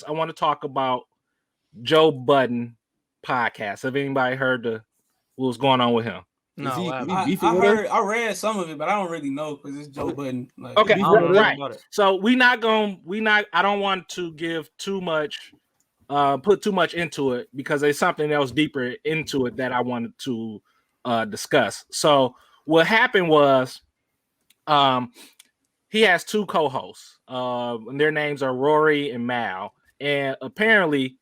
I want to talk about Joe Budden podcast. Have anybody heard what was going on with him? No, I read some of it, but I don't really know because it's Joe Budden. Like, okay, right. So I don't want to give too much, put too much into it because there's something else deeper into it that I wanted to discuss. So what happened was, he has two co-hosts, and their names are Rory and Mal, and apparently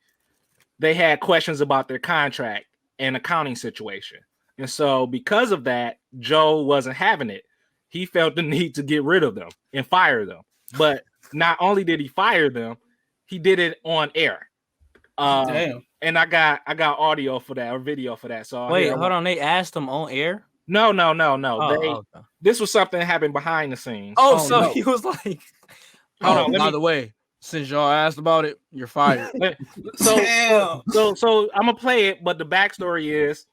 they had questions about their contract and accounting situation. And so because of that, Joe wasn't having it. He felt the need to get rid of them and fire them. But not only did he fire them, he did it on air. Damn. And I got audio for that or video for that. So wait, hold on. They asked him on air? No. Okay. This was something that happened behind the scenes. So he was like, hold on. By the way, since y'all asked about it, you're fired. so I'm gonna play it, but the backstory is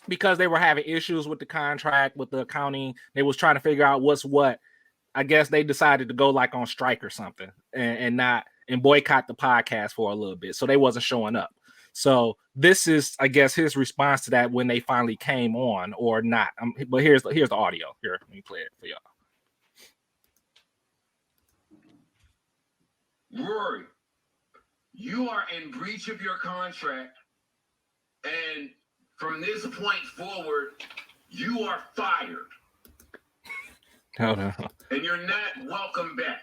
because they were having issues with the contract, with the accounting, they was trying to figure out what's what. I guess they decided to go like on strike or something and boycott the podcast for a little bit. So they wasn't showing up. So this is, I guess, his response to that when they finally came on or not. But here's the audio. Here, let me play it for y'all. Rory, you are in breach of your contract, and from this point forward, you are fired. No. And you're not welcome back.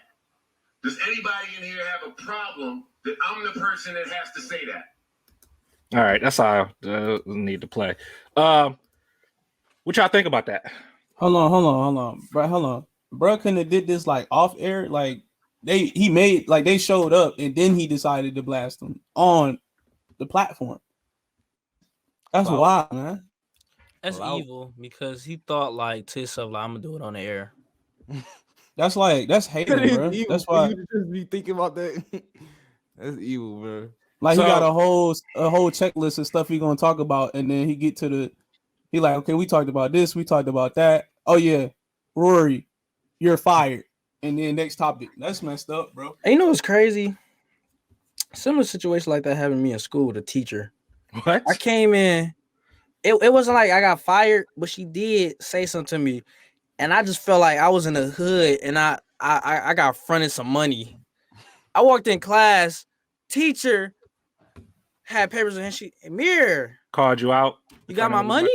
Does anybody in here have a problem that I'm the person that has to say that? All right, that's all I need to play. What y'all think about that? Hold on. Bro couldn't have did this like off air. Like they showed up and then he decided to blast them on the platform. That's wild, man. That's evil because he thought like to himself, like, I'm gonna do it on the air. That's hating, bro. That's why you just be thinking about that. That's evil, bro. Like he got a whole checklist of stuff he gonna talk about, and then he like, okay, we talked about this, we talked about that. Oh yeah, Rory, you're fired. And then next topic. That's messed up, bro. And you know what's crazy? Similar situation like that happened to me in school with a teacher. What? I came in, it wasn't like I got fired, but she did say something to me, and I just felt like I was in the hood, and I got fronted some money. I walked in class, teacher had papers in her. Amir called you out. You got my money?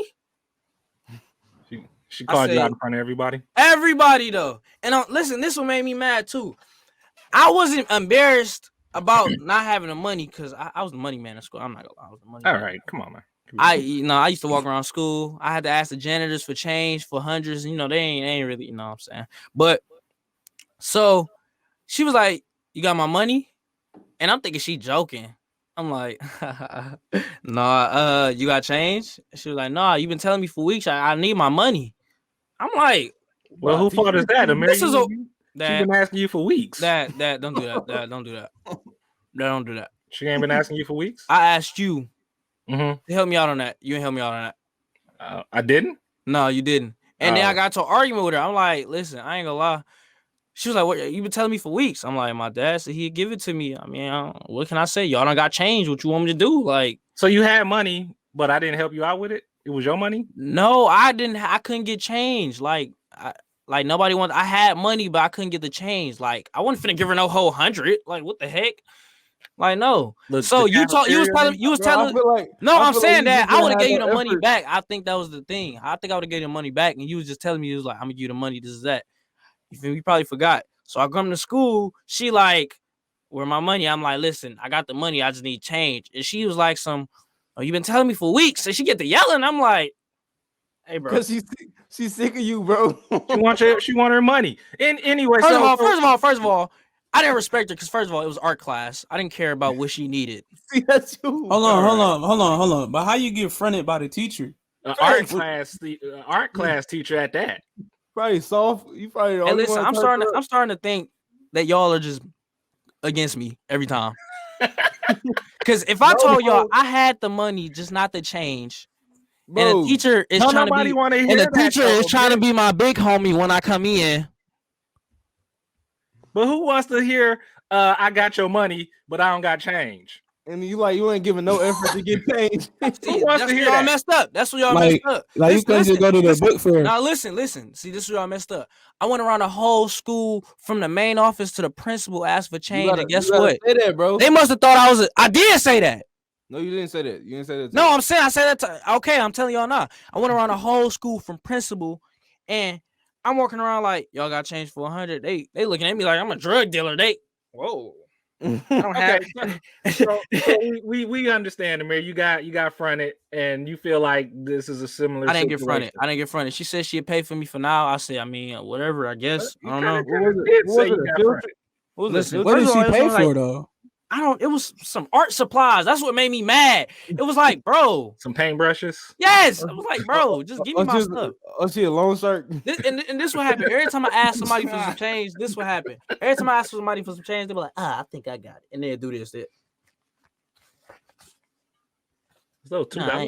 She called you out in front of everybody. Everybody though, and listen, this one made me mad too. I wasn't embarrassed about not having the money because I was the money man in school. I'm not gonna lie, I was the money. All man. right, come on, man. I used to walk around school. I had to ask the janitors for change for hundreds. You know, they ain't really, you know what I'm saying. But so she was like, "You got my money?" And I'm thinking she joking. I'm like, "Nah, you got change?" She was like, "Nah, you've been telling me for weeks I need my money." I'm like, "Well, who fault is that, Amir? This is she's been asking you for weeks. That don't do that. Don't do that. Don't do that. She ain't been asking you for weeks. I asked you to help me out on that. You ain't help me out on that. I didn't. No, you didn't. And then I got to an argument with her. I'm like, listen, I ain't gonna lie. She was like, "What? You been telling me for weeks?" I'm like, "My dad said he'd give it to me. I mean, what can I say? Y'all don't got change. What you want me to do?" Like, so you had money, but I didn't help you out with it. It was your money. No, I didn't. I couldn't get change. Like nobody wanted. I had money, but I couldn't get the change. Like, I wasn't finna give her no whole 100. Like, what the heck? Like, no. So you was telling. I'm saying that I would have gave you the money back. I think that was the thing. I think I would have gave you the money back, and you was just telling me, you was like, "I'm gonna give you the money. This is that." You feel me? You probably forgot. So I come to school. She like, "Where my money?" I'm like, "Listen, I got the money. I just need change." And she was like, "Oh, you've been telling me for weeks." And she get to yelling. I'm like, "Hey, bro." Because she's sick of you, bro. She want her money. And anyway, first of all, I didn't respect her because first of all, it was art class. I didn't care about what she needed. See, that's you. Hold on. But how you get fronted by the teacher? Art class teacher at that. Probably soft. You probably. Hey, listen, I'm starting to think that y'all are just against me every time. Because if I told y'all I had the money, just not the change, bro, and the teacher is trying to be my big homie when I come in. But who wants to hear I got your money, but I don't got change. And you ain't giving no effort to get paid. Who wants to hear y'all that? messed up. That's what y'all Like- messed up. Like you couldn't just go to the book fair. Now listen. See, this is where I messed up. I went around the whole school from the main office to the principal, asked for change, and guess what? Say that, bro. They must have thought I did say that. No, you didn't say that. You didn't say that. No, I'm saying I said that. Okay, I'm telling y'all now. I went around the whole school from principal, and I'm walking around like y'all got change for 100. They looking at me like I'm a drug dealer. Whoa. I don't have. So we understand, Amir. You got fronted, and you feel like this is a similar. I didn't get situation. fronted. She said she'd pay for me for now. I said, I mean, whatever. I guess I don't know. Listen, What did first of she all, pay it was for like, though? I don't. It was some art supplies. That's what made me mad. It was like, bro. Some paintbrushes. Yes, I was like, bro, just give me my stuff. Oh, she a loan shark. And this what happened. Every time I ask somebody for some change, this what happened. Every time I ask somebody for some change, they be like, I think I got it, and they'll do this. So I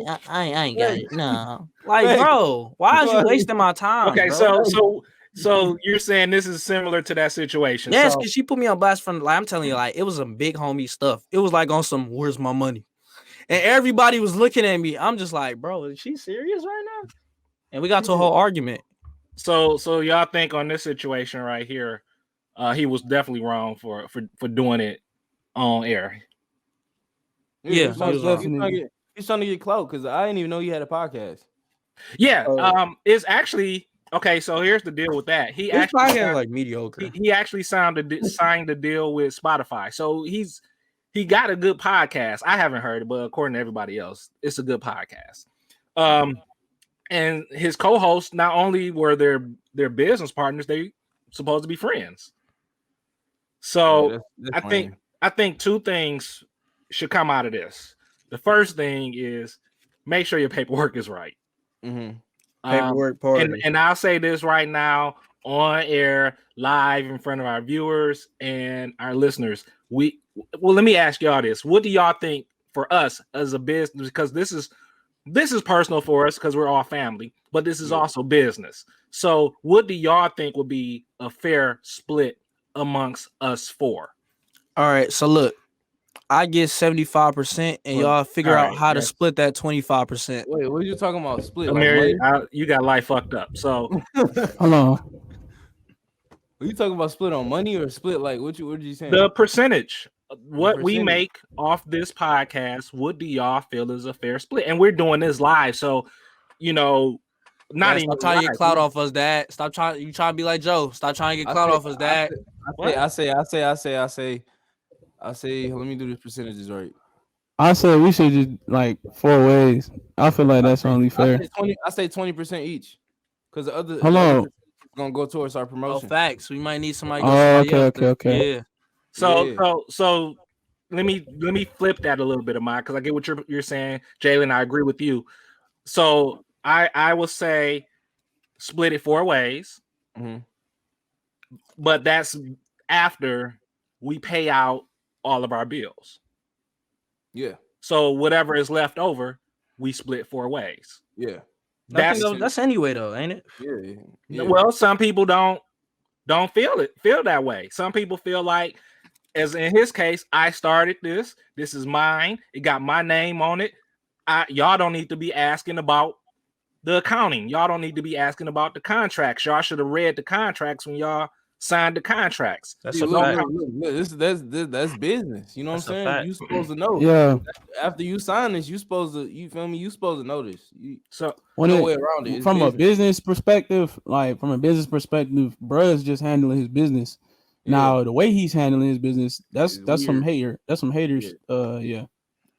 ain't got it. No, like, bro, why is you wasting my time? Okay, bro? so you're saying this is similar to that situation? Yes, because she put me on blast from, like, I'm telling you, like, it was some big homie stuff. It was like on some, where's my money? And everybody was looking at me. I'm just like, bro, is she serious right now? And we got to a whole argument. So y'all think on this situation right here, he was definitely wrong for doing it on air. Yeah, he's trying to get clout because I didn't even know he had a podcast. Yeah, it's actually okay. So here's the deal with that. He This actually podcast like mediocre. He actually signed a deal with Spotify. So he got a good podcast. I haven't heard it, but according to everybody else, it's a good podcast. And his co-hosts, not only were their business partners, they supposed to be friends. So that's I think two things should come out of this. The first thing is make sure your paperwork is right. Mm-hmm. Paperwork party. And I'll say this right now on air, live in front of our viewers and our listeners. Let me ask y'all this. What do y'all think for us as a business? Because this is personal for us because we're all family, but this is also business. So what do y'all think would be a fair split amongst us four? All right, so look, I get 75%, and y'all figure out how to split that 25%. Wait, what are you talking about? Split? Amir, you got life fucked up. So hold on. Are you talking about split on money or split like what did you say? The percentage. What we make off this podcast, what do y'all feel is a fair split? And we're doing this live, so not even stop trying to get clout off us, Dad. Stop trying. You trying to be like Joe? Stop trying to get clout off us, Dad. I say. Let me do the percentages right. I said we should just like 4 ways. I feel like that's only fair. I say 20% each, because the other. Hold on. Gonna go towards our promotion. Oh, facts. We might need somebody. Okay. Yeah. So let me flip that a little bit of mine because I get what you're saying, Jalen. I agree with you. So I will say split it 4 ways, but that's after we pay out all of our bills. Yeah. So whatever is left over, we split 4 ways. Yeah. That's anyway though, ain't it? Yeah. Well, some people don't feel that way. Some people feel like, as in his case, I started this. This is mine. It got my name on it. Y'all don't need to be asking about the accounting. Y'all don't need to be asking about the contracts. Y'all should have read the contracts when y'all signed the contracts. That's that's business. You know what I'm saying? You supposed to know. Yeah. After you sign this, you supposed to. You feel me? You supposed to know this. So no way around it. From a business perspective, bruh is just handling his business. Yeah. Now the way he's handling his business, that's some hater. That's some haters. Yeah.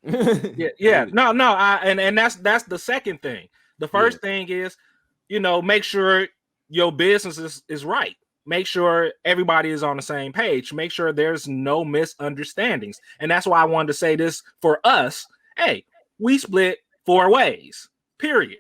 No. And that's the second thing. The first thing is, make sure your business is right. Make sure everybody is on the same page. Make sure there's no misunderstandings. And that's why I wanted to say this for us. Hey, we split 4 ways, period.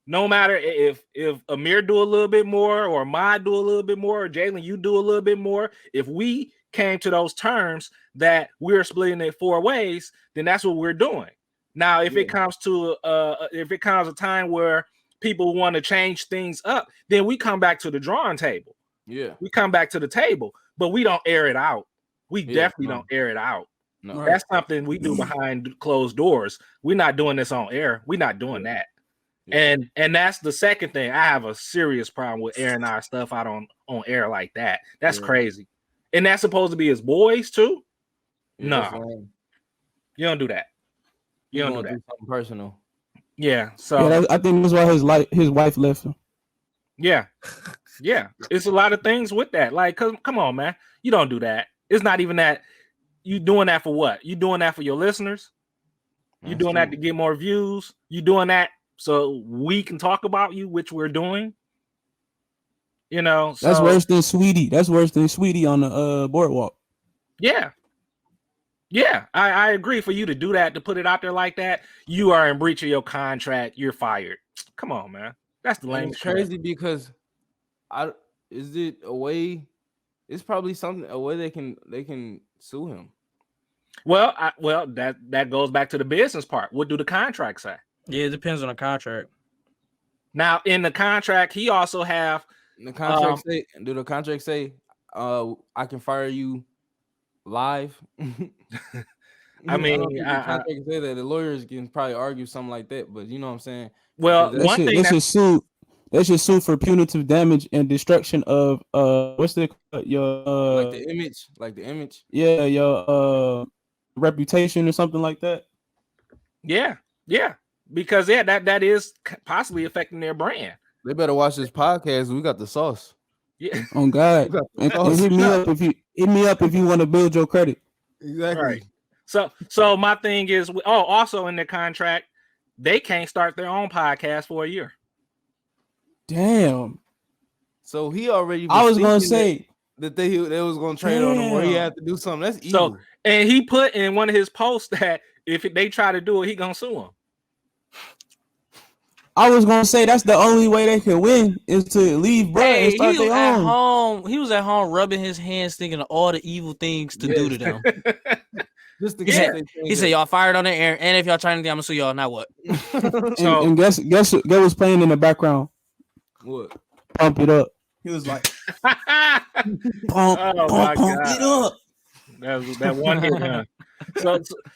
No matter if Amir do a little bit more or Ahmad do a little bit more or Jalen, you do a little bit more. If we came to those terms that we're splitting it 4 ways, then that's what we're doing. Now, if it comes to a time where people want to change things up, then we come back to the drawing table. Yeah, we come back to the table, but we don't air it out We definitely don't air it out. No. That's something we do behind closed doors. We're not doing this on air. We're not doing that. And that's the second thing. I have a serious problem with airing our stuff out on air like that. That's crazy. And that's supposed to be his boys too? No. You don't do that. You don't do that. Do something personal. Yeah. So I think that's why his wife left him. Yeah. Yeah. It's a lot of things with that. Like, come on, man. You don't do that. It's not even that. You doing that for what? You doing that for your listeners? You doing that to get more views? You doing that so we can talk about you, which we're doing? You know, so, that's worse than Sweetie. That's worse than Sweetie on the boardwalk. Yeah. Yeah, I agree. For you to do that, to put it out there like that, you are in breach of your contract. You're fired. Come on, man. That's the lame. It's crazy because is it a way? It's probably a way they can sue him. Well, that goes back to the business part. What do the contracts say? Yeah, it depends on the contract. Now, in the contract, he also have the contract say. Do the contract say, I can fire you live? I mean, the contract can say that. The lawyers can probably argue something like that, but you know what I'm saying. Well, they should sue for punitive damage and destruction of what's the your like the image. Yeah, your reputation or something like that. Yeah, because that is possibly affecting their brand. They better watch this podcast. We got the sauce. Yeah. On God, and hit me up if you want to build your credit. Exactly. Right. So my thing is, also in their contract, they can't start their own podcast for a year. Damn. So he already. I was gonna say that they was gonna train on him where he had to do something. That's evil. So, and he put in one of his posts that if they try to do it, he gonna sue him. I was gonna say that's the only way they can win is to leave bro and start their own. He was at home rubbing his hands, thinking of all the evil things to do to them. He said, "Y'all fired on the air, and if y'all try anything, I'm gonna sue y'all." Now what? and guess what's playing in the background? What? Pump it up. He was like, pump it up. That one hit.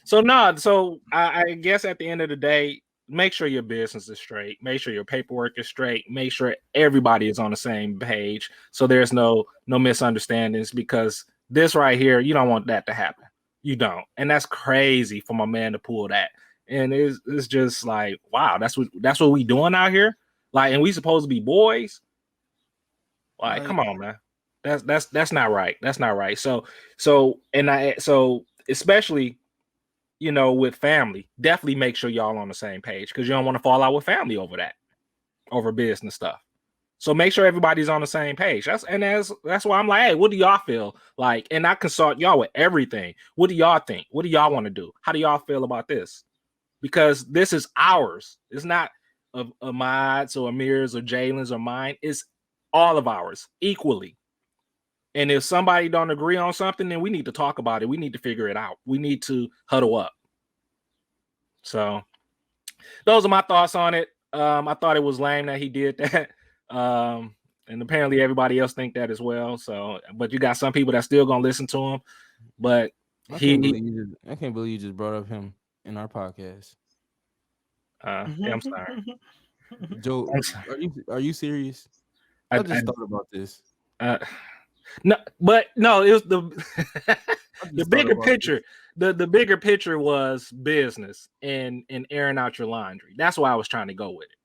So I guess at the end of the day, make sure your business is straight. Make sure your paperwork is straight. Make sure everybody is on the same page, so there's no misunderstandings. Because this right here, you don't want that to happen. You don't, and that's crazy for my man to pull that. And it's just like, wow, that's what we doing out here. Like, and we supposed to be boys. Like, right. Come on, man. That's not right. That's not right. So especially, you know, with family, definitely make sure y'all on the same page, because you don't want to fall out with family over business stuff. So make sure everybody's on the same page. That's why I'm like, hey, what do y'all feel like? And I consult y'all with everything. What do y'all think? What do y'all want to do? How do y'all feel about this? Because this is ours. It's not of Ahmad's or Amir's or Jalen's or mine. It's all of ours equally. And if somebody don't agree on something, then we need to talk about it. We need to figure it out. We need to huddle up. So those are my thoughts on it. I thought it was lame that he did that. And apparently everybody else think that as well. So, but you got some people that still gonna listen to him. But I can't believe you just brought up him in our podcast. Yeah, I'm sorry. Joe, are you serious? I just thought about this. No, it was the bigger picture. The bigger picture was business and airing out your laundry. That's why I was trying to go with it.